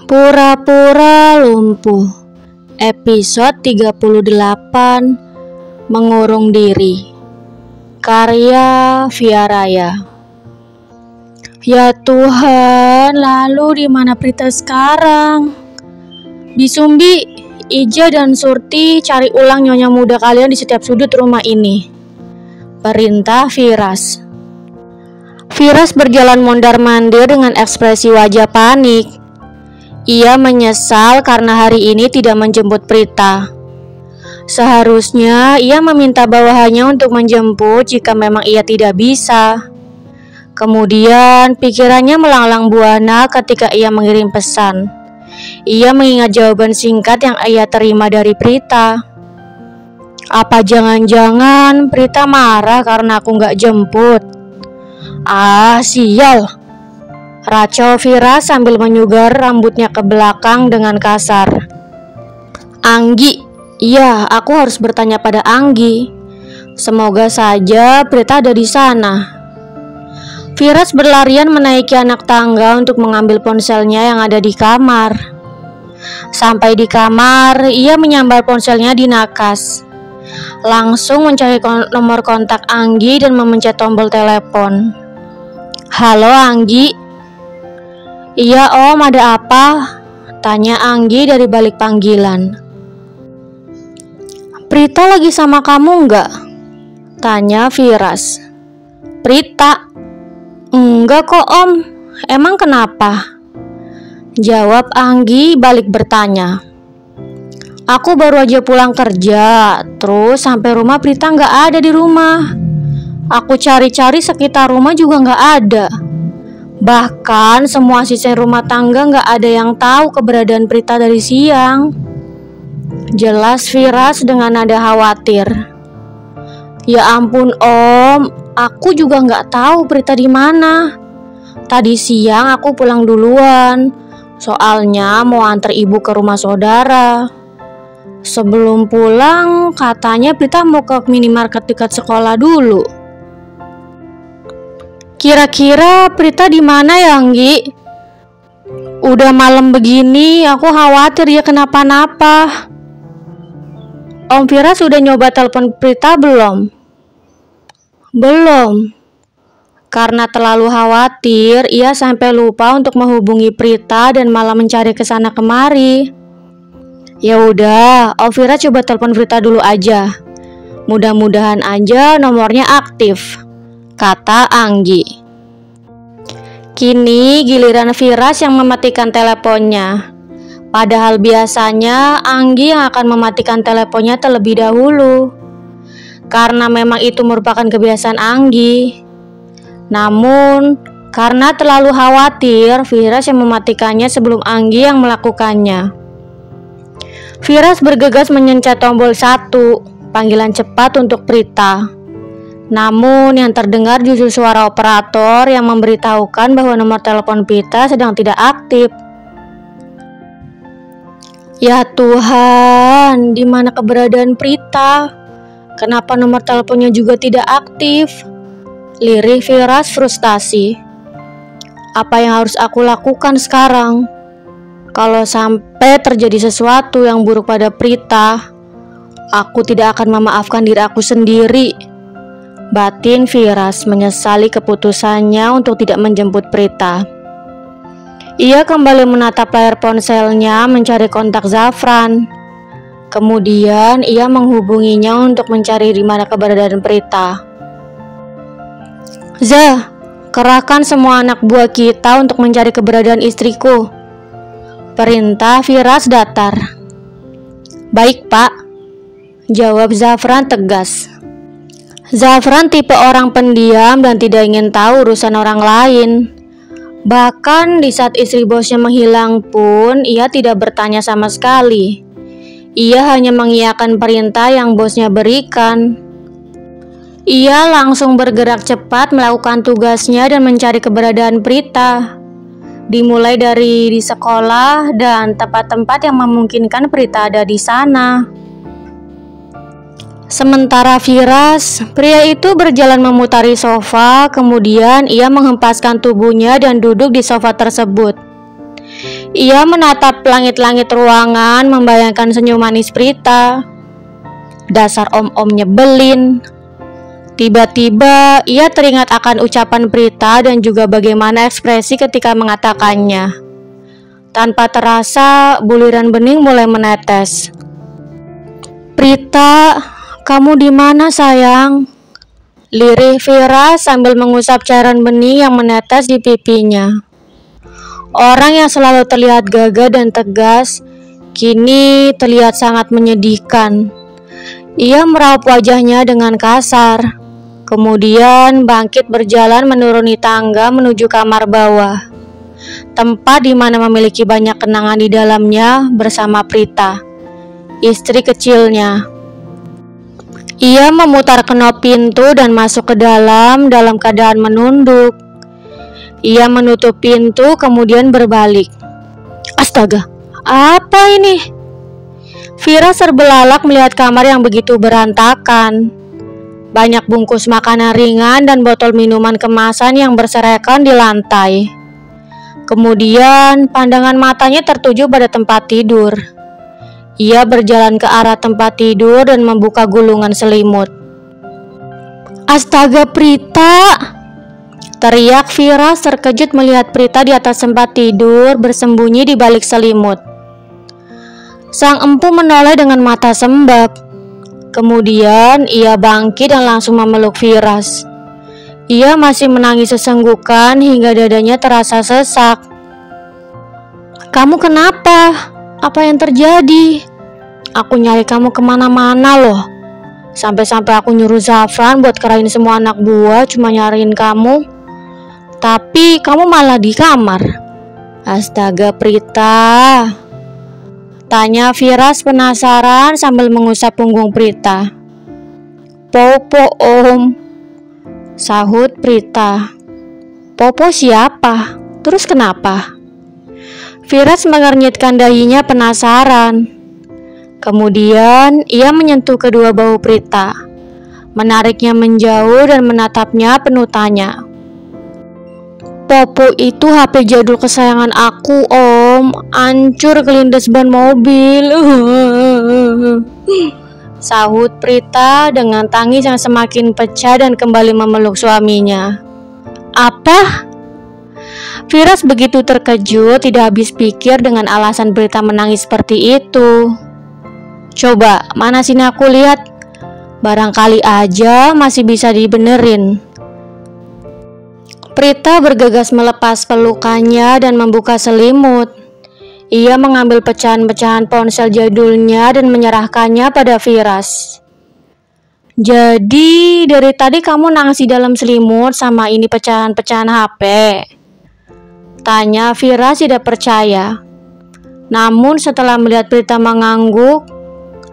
Pura-pura lumpuh. Episode 38. Mengurung diri. Karya Via Raya. Ya Tuhan, lalu di mana Prita sekarang? Bisumbi, Ija dan Surti cari ulang nyonya muda kalian di setiap sudut rumah ini. Perintah Firas. Firas berjalan mondar-mandir dengan ekspresi wajah panik. Ia menyesal karena hari ini tidak menjemput Prita. Seharusnya ia meminta bawahannya untuk menjemput jika memang ia tidak bisa. Kemudian pikirannya melanglang buana ketika ia mengirim pesan. Ia mengingat jawaban singkat yang ia terima dari Prita. Apa jangan-jangan Prita marah karena aku gak jemput? Ah, sial! Racau Firas sambil menyugar rambutnya ke belakang dengan kasar. Anggi, iya, aku harus bertanya pada Anggi. Semoga saja Prita ada di sana. Firas berlarian menaiki anak tangga untuk mengambil ponselnya yang ada di kamar. Sampai di kamar, ia menyambar ponselnya di nakas. Langsung mencari nomor kontak Anggi dan memencet tombol telepon. Halo Anggi. Iya Om, ada apa? Tanya Anggi dari balik panggilan. Prita lagi sama kamu enggak? Tanya Firas. Prita? Enggak kok Om, emang kenapa? Jawab Anggi balik bertanya. Aku baru aja pulang kerja, terus sampai rumah Prita enggak ada di rumah. Aku cari-cari sekitar rumah juga enggak ada. Bahkan semua asisten rumah tangga gak ada yang tahu keberadaan Prita dari siang. Jelas Firas dengan nada khawatir. Ya ampun Om, aku juga gak tahu Prita di mana. Tadi siang aku pulang duluan, soalnya mau antar ibu ke rumah saudara. Sebelum pulang katanya Prita mau ke minimarket dekat sekolah dulu. Kira-kira Prita di mana ya, Anggi? Udah malam begini, aku khawatir dia kenapa-napa. Om Firas sudah nyoba telepon Prita belum? Belum. Karena terlalu khawatir, ia sampai lupa untuk menghubungi Prita dan malah mencari kesana kemari. Ya udah, Om Firas coba telepon Prita dulu aja. Mudah-mudahan aja nomornya aktif, kata Anggi. Kini giliran Firas yang mematikan teleponnya. Padahal biasanya Anggi yang akan mematikan teleponnya terlebih dahulu, karena memang itu merupakan kebiasaan Anggi. Namun karena terlalu khawatir, Firas yang mematikannya sebelum Anggi yang melakukannya. Firas bergegas menyencet tombol 1, panggilan cepat untuk Prita. Namun yang terdengar justru suara operator yang memberitahukan bahwa nomor telepon Prita sedang tidak aktif. Ya Tuhan, di mana keberadaan Prita? Kenapa nomor teleponnya juga tidak aktif? Lirih Firas frustasi. Apa yang harus aku lakukan sekarang? Kalau sampai terjadi sesuatu yang buruk pada Prita, aku tidak akan memaafkan diri aku sendiri. Batin Firas menyesali keputusannya untuk tidak menjemput Prita. Ia kembali menatap layar ponselnya mencari kontak Zafran. Kemudian ia menghubunginya untuk mencari di mana keberadaan Prita. Zah, kerahkan semua anak buah kita untuk mencari keberadaan istriku. Perintah Firas datar. Baik Pak, jawab Zafran tegas. Zafran tipe orang pendiam dan tidak ingin tahu urusan orang lain. Bahkan di saat istri bosnya menghilang pun ia tidak bertanya sama sekali. Ia hanya mengiyakan perintah yang bosnya berikan. Ia langsung bergerak cepat melakukan tugasnya dan mencari keberadaan Prita. Dimulai dari di sekolah dan tempat-tempat yang memungkinkan Prita ada di sana. Sementara Firas, pria itu berjalan memutari sofa, kemudian ia menghempaskan tubuhnya dan duduk di sofa tersebut. Ia menatap langit-langit ruangan, membayangkan senyum manis Prita. Dasar om-om nyebelin. Tiba-tiba ia teringat akan ucapan Prita dan juga bagaimana ekspresi ketika mengatakannya. Tanpa terasa, buliran bening mulai menetes. "Prita, kamu di mana sayang?" Lirih Vira sambil mengusap cairan bening yang menetes di pipinya. Orang yang selalu terlihat gagah dan tegas, kini terlihat sangat menyedihkan. Ia meraup wajahnya dengan kasar, kemudian bangkit berjalan menuruni tangga menuju kamar bawah, tempat di mana memiliki banyak kenangan di dalamnya bersama Prita, istri kecilnya. Ia memutar kenop pintu dan masuk ke dalam keadaan menunduk. Ia menutup pintu kemudian berbalik. Astaga, apa ini? Vira serbelalak melihat kamar yang begitu berantakan. Banyak bungkus makanan ringan dan botol minuman kemasan yang berserakan di lantai. Kemudian pandangan matanya tertuju pada tempat tidur. Ia berjalan ke arah tempat tidur dan membuka gulungan selimut. Astaga, Prita! Teriak Vira terkejut melihat Prita di atas tempat tidur bersembunyi di balik selimut. Sang empu menoleh dengan mata sembab. Kemudian ia bangkit dan langsung memeluk Firas. Ia masih menangis sesenggukan hingga dadanya terasa sesak. "Kamu kenapa? Apa yang terjadi? Aku nyari kamu kemana-mana loh. Sampai-sampai aku nyuruh Zafran buat kerahin semua anak buah cuma nyariin kamu. Tapi kamu malah di kamar." "Astaga, Prita," tanya Firas penasaran sambil mengusap punggung Prita. "Popo, Om," sahut Prita. "Popo siapa? Terus kenapa?" Firas mengernyitkan dahinya penasaran. Kemudian ia menyentuh kedua bahu Prita, menariknya menjauh dan menatapnya penuh tanya. "Popo itu HP jadul kesayangan aku, Om. Hancur kelindes ban mobil," sahut Prita dengan tangis yang semakin pecah dan kembali memeluk suaminya. "Apa?" Firas begitu terkejut, tidak habis pikir dengan alasan Prita menangis seperti itu. "Coba, mana sini aku lihat. Barangkali aja masih bisa dibenerin." Prita bergegas melepas pelukannya dan membuka selimut. Ia mengambil pecahan-pecahan ponsel jadulnya dan menyerahkannya pada Firas. "Jadi dari tadi kamu nangis di dalam selimut sama ini pecahan-pecahan HP?" tanya Firas tidak percaya. Namun setelah melihat Prita mengangguk,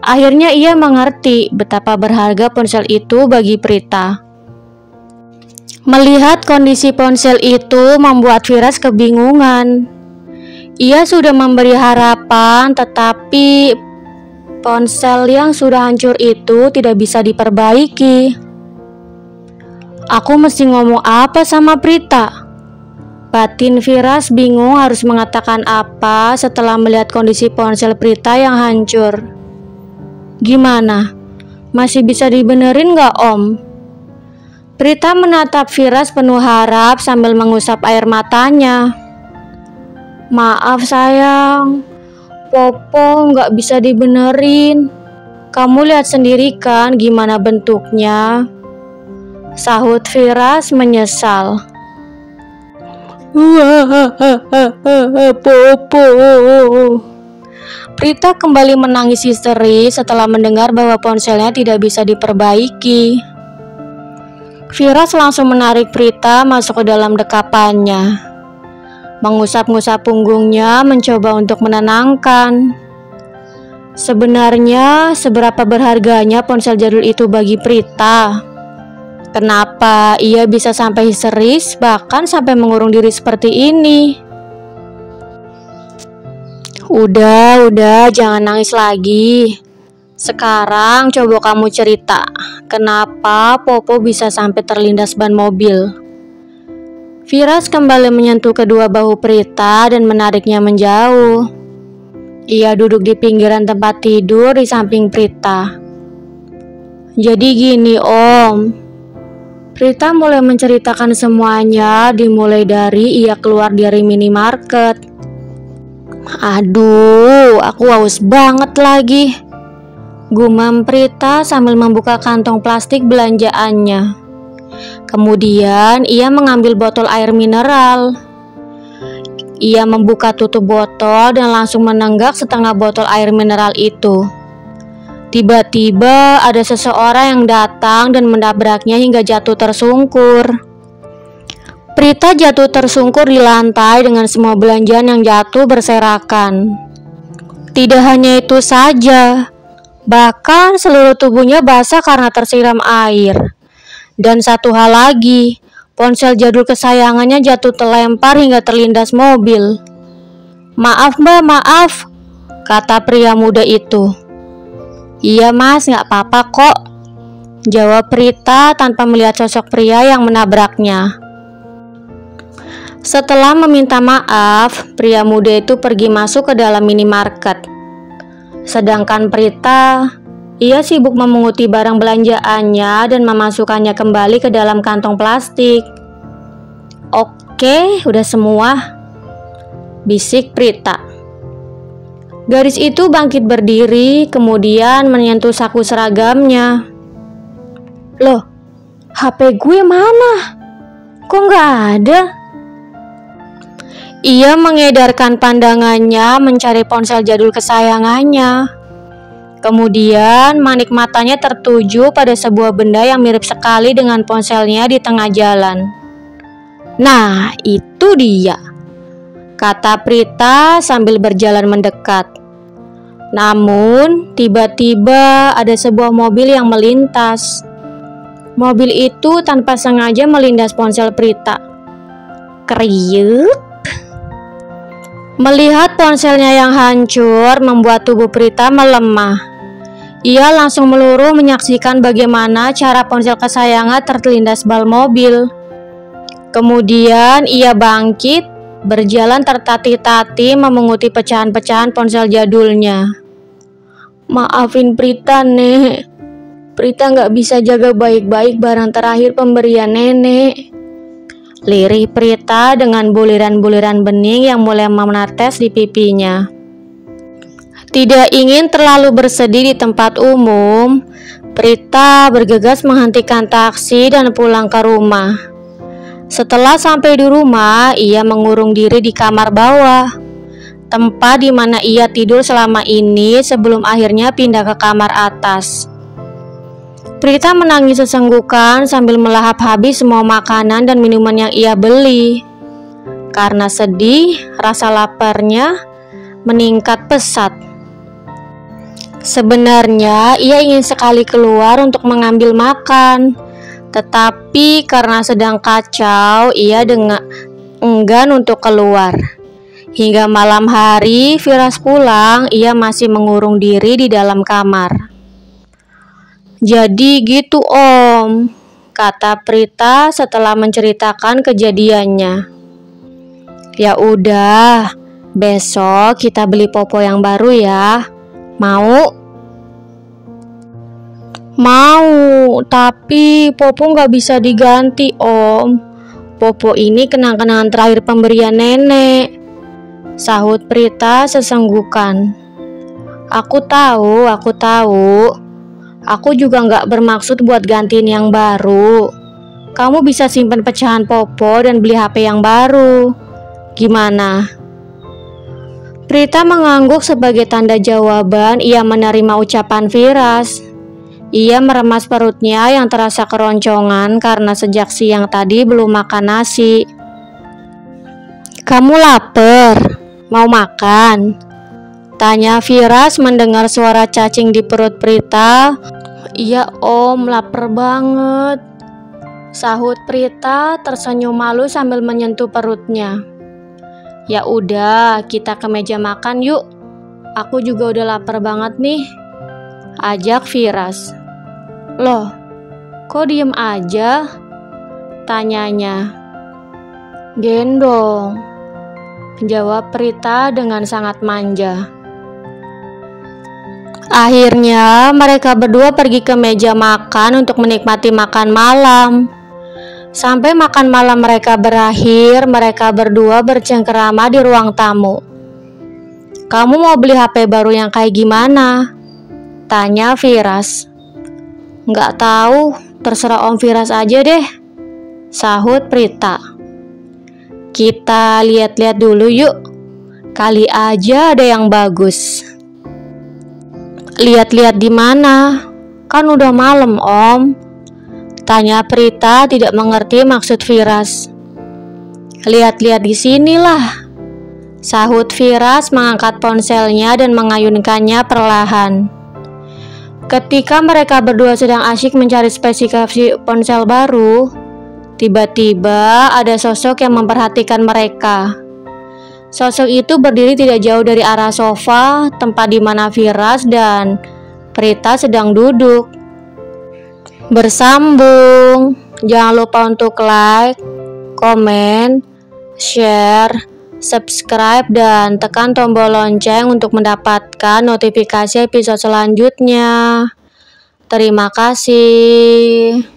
akhirnya ia mengerti betapa berharga ponsel itu bagi Prita. Melihat kondisi ponsel itu membuat Firas kebingungan. Ia sudah memberi harapan, tetapi ponsel yang sudah hancur itu tidak bisa diperbaiki. Aku mesti ngomong apa sama Prita? Batin Firas bingung harus mengatakan apa setelah melihat kondisi ponsel Prita yang hancur. "Gimana? Masih bisa dibenerin gak, Om?" Prita menatap Firas penuh harap sambil mengusap air matanya. "Maaf sayang, Popo nggak bisa dibenerin. Kamu lihat sendiri kan gimana bentuknya," sahut Firas menyesal. "Popo." Prita kembali menangis histeris setelah mendengar bahwa ponselnya tidak bisa diperbaiki. Firas langsung menarik Prita masuk ke dalam dekapannya, mengusap-ngusap punggungnya mencoba untuk menenangkan. Sebenarnya seberapa berharganya ponsel jadul itu bagi Prita? Kenapa ia bisa sampai histeris bahkan sampai mengurung diri seperti ini? Udah, jangan nangis lagi. Sekarang coba kamu cerita, kenapa Popo bisa sampai terlindas ban mobil?" Firas kembali menyentuh kedua bahu Prita dan menariknya menjauh. Ia duduk di pinggiran tempat tidur di samping Prita. Jadi gini Om, Prita mulai menceritakan semuanya dimulai dari ia keluar dari minimarket. Aduh, aku haus banget lagi, gumam Prita sambil membuka kantong plastik belanjaannya. Kemudian ia mengambil botol air mineral. Ia membuka tutup botol dan langsung menenggak setengah botol air mineral itu. Tiba-tiba ada seseorang yang datang dan menabraknya hingga jatuh tersungkur. Prita jatuh tersungkur di lantai dengan semua belanjaan yang jatuh berserakan. Tidak hanya itu saja, bahkan seluruh tubuhnya basah karena tersiram air. Dan satu hal lagi, ponsel jadul kesayangannya jatuh terlempar hingga terlindas mobil. Maaf mbak, maaf, kata pria muda itu. Iya mas, gak apa-apa kok, jawab Prita tanpa melihat sosok pria yang menabraknya. Setelah meminta maaf, pria muda itu pergi masuk ke dalam minimarket. Sedangkan Prita, ia sibuk memunguti barang belanjaannya dan memasukkannya kembali ke dalam kantong plastik. Oke, udah semua, bisik Prita. Gadis itu bangkit berdiri, kemudian menyentuh saku seragamnya. Loh, HP gue mana? Kok nggak ada? Ia mengedarkan pandangannya mencari ponsel jadul kesayangannya. Kemudian manik matanya tertuju pada sebuah benda yang mirip sekali dengan ponselnya di tengah jalan. Nah, itu dia, kata Prita sambil berjalan mendekat. Namun, tiba-tiba ada sebuah mobil yang melintas. Mobil itu tanpa sengaja melindas ponsel Prita. Kriuk. Melihat ponselnya yang hancur membuat tubuh Prita melemah. Ia langsung meluruh menyaksikan bagaimana cara ponsel kesayangan terlindas bal mobil. Kemudian ia bangkit, berjalan tertatih-tatih memunguti pecahan-pecahan ponsel jadulnya. Maafin Prita, Nek. Prita gak bisa jaga baik-baik barang terakhir pemberian nenek. Lirih Prita dengan buliran-buliran bening yang mulai menetes di pipinya. Tidak ingin terlalu bersedih di tempat umum, Prita bergegas menghentikan taksi dan pulang ke rumah. Setelah sampai di rumah, ia mengurung diri di kamar bawah, tempat di mana ia tidur selama ini sebelum akhirnya pindah ke kamar atas. Prita menangis sesenggukan sambil melahap habis semua makanan dan minuman yang ia beli. Karena sedih, rasa laparnya meningkat pesat. Sebenarnya ia ingin sekali keluar untuk mengambil makan, tetapi karena sedang kacau, ia enggan untuk keluar. Hingga malam hari Firas pulang, ia masih mengurung diri di dalam kamar. Jadi gitu Om, kata Prita setelah menceritakan kejadiannya. Ya udah, besok kita beli popo yang baru ya. Mau? Mau, tapi popo nggak bisa diganti Om. Popo ini kenang-kenangan terakhir pemberian nenek, sahut Prita sesenggukan. Aku tahu. Aku juga nggak bermaksud buat gantiin yang baru. Kamu bisa simpan pecahan popo dan beli HP yang baru. Gimana? Prita mengangguk sebagai tanda jawaban. Ia menerima ucapan Firas. Ia meremas perutnya yang terasa keroncongan karena sejak siang tadi belum makan nasi. Kamu lapar? Mau makan? Tanya Firas mendengar suara cacing di perut Prita. Iya Om, lapar banget, sahut Prita tersenyum malu sambil menyentuh perutnya. Ya udah, kita ke meja makan yuk. Aku juga udah lapar banget nih, ajak Firas. Loh, kok diem aja? Tanyanya. Gendong, jawab Prita dengan sangat manja. Akhirnya mereka berdua pergi ke meja makan untuk menikmati makan malam. Sampai makan malam mereka berakhir, mereka berdua bercengkerama di ruang tamu. "Kamu mau beli HP baru yang kayak gimana?" tanya Firas. "Nggak tahu, terserah Om Firas aja deh," sahut Prita. "Kita lihat-lihat dulu yuk, kali aja ada yang bagus." "Lihat-lihat di mana? Kan udah malam, Om," tanya Prita tidak mengerti maksud Firas. "Lihat-lihat di sinilah," sahut Firas mengangkat ponselnya dan mengayunkannya perlahan. Ketika mereka berdua sedang asyik mencari spesifikasi ponsel baru, tiba-tiba ada sosok yang memperhatikan mereka. Sosok itu berdiri tidak jauh dari arah sofa, tempat di mana Firas dan Prita sedang duduk. Bersambung. Jangan lupa untuk like, komen, share, subscribe, dan tekan tombol lonceng untuk mendapatkan notifikasi episode selanjutnya. Terima kasih.